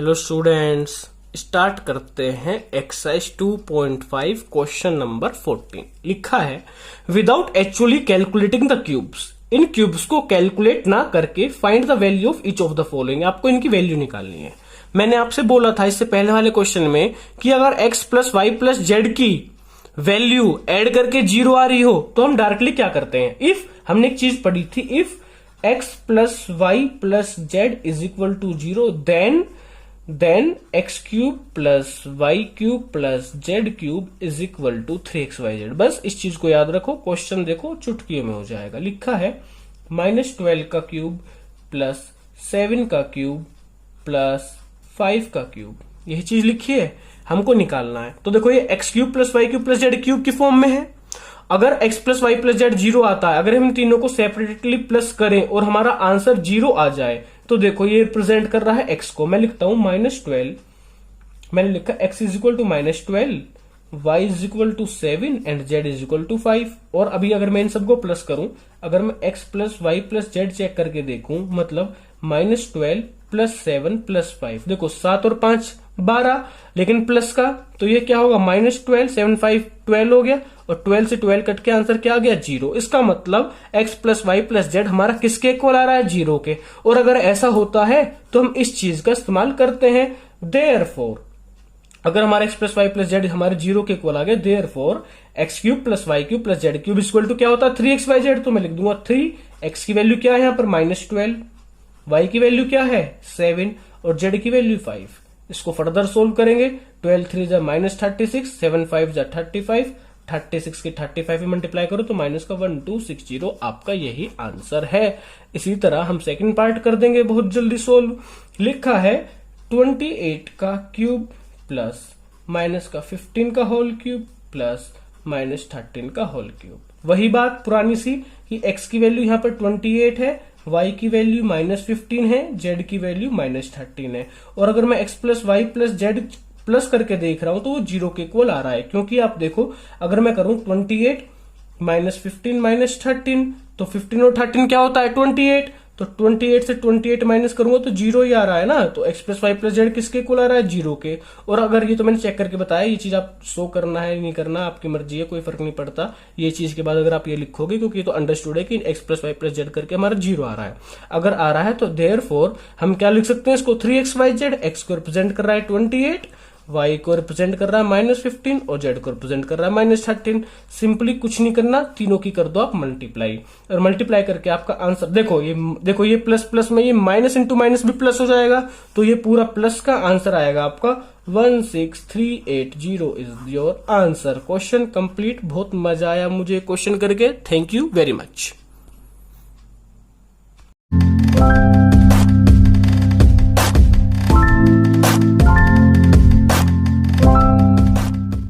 चलो students start करते हैं एक्सरसाइज 2.5 क्वेश्चन नंबर 14। लिखा है without actually calculating the cubes, in cubes को कैलकुलेट ना करके find the value of each of the following. आपको इनकी वैल्यू निकालनी है। मैंने आपसे बोला था इससे पहले वाले क्वेश्चन में कि अगर x plus y plus z की वैल्यू ऐड करके 0 आ रही हो तो हम डायरेक्टली क्या करते हैं, इफ हमने एक चीज पढ़ी थी, if x plus y plus z is equal to 0 then x cube plus y cube plus z cube is equal to 3xyz। बस इस चीज को याद रखो, क्वेश्चन देखो चुटकियों में हो जाएगा। लिखा है -12 का क्यूब प्लस 7 का क्यूब प्लस 5 का क्यूब, यही चीज लिखी है, हमको निकालना है। तो देखो ये x cube plus y cube plus z cube की फॉर्म में है। अगर x plus y plus z 0 आता है, अगर हम तीनों को सेपरेटली प्लस करें और हमारा आंसर 0 आ जाए तो देखो ये रिप्रेजेंट कर रहा है x को। मैं लिखता हूं -12, मैंने लिखा x is equal to -12, y is equal to 7 and z is equal to 5। और अभी अगर मैं इन सबको प्लस करूं, अगर मैं x plus y plus z check करके देखूं, मतलब -12 प्लस 7 प्लस 5, देखो 7 और 5 12, लेकिन प्लस का तो ये क्या होगा -12, 7 5 12 हो गया, और 12 से 12 कट के आंसर क्या आ गया 0। इसका मतलब x plus y plus z हमारा किसके इक्वल आ रहा है 0 के। और अगर ऐसा होता है तो हम इस चीज का इस्तेमाल करते हैं। देयरफॉर अगर हमारा x plus y plus z हमारे 0 के इक्वल आ गए, therefore x cube plus y cube plus z cube equal to क्या होता है 3xyz। तो मैं लिख दूंगा 3, x की वैल्यू क्या है यहाँ पर -12, y की वैल्यू क्या है 7 और z की वैल्यू 5। इसको फर्दर सोल्व करेंगे, 12 3 जा -36, 7 5 जा 35, 36 के 35 में मल्टीप्लाई करो तो माइनस का 1260, आपका यही आंसर है। इसी तरह हम सेकंड पार्ट कर देंगे बहुत जल्दी सोल्व। लिखा है 28 का क्यूब प्लस माइनस का 15 का होल क्यूब प्लस -13 का होल क्यूब। वही बात पुरानी सी कि x की वैल्यू यहाँ पर 28 है, y की वैल्यू -15 है, z की वैल्यू -13 है। और अगर मैं x plus y plus z plus करके देख रहा हूं तो वो 0 के इक्वल आ रहा है, क्योंकि आप देखो अगर मैं करूं 28 -15 -13 तो 15 और 13 क्या होता है 28, तो 28 से 28 माइनस करूंगा तो 0 ही आ रहा है ना। तो x plus y plus z किसके इक्वल आ रहा है 0 के। और अगर ये तो मैंने चेक करके बताया, ये चीज आप शो करना है नहीं करना आपकी मर्जी है, कोई फर्क नहीं पड़ता। ये चीज के बाद अगर आप ये लिखोगे, क्योंकि ये तो अंडरस्टूड है कि x plus y plus z करके हमारा 0 आ रहा है। अगर आ रहा है तो देयरफॉर हम क्या लिख सकते हैं इसको 3xyz। x को रिप्रेजेंट कर रहा है 28, y को रिप्रेजेंट कर रहा है -15 और z को रिप्रेजेंट कर रहा है -13। सिंपली कुछ नहीं करना, तीनों की कर दो आप मल्टीप्लाई, और मल्टीप्लाई करके आपका आंसर देखो ये प्लस प्लस में ये माइनस इंटू माइनस भी प्लस हो जाएगा, तो ये पूरा प्लस का आंसर आएगा आपका 16380 is your answer. Question complete. बहुत मजा आया मुझे क्वेश्चन करके, थैंक यू वेरी मच।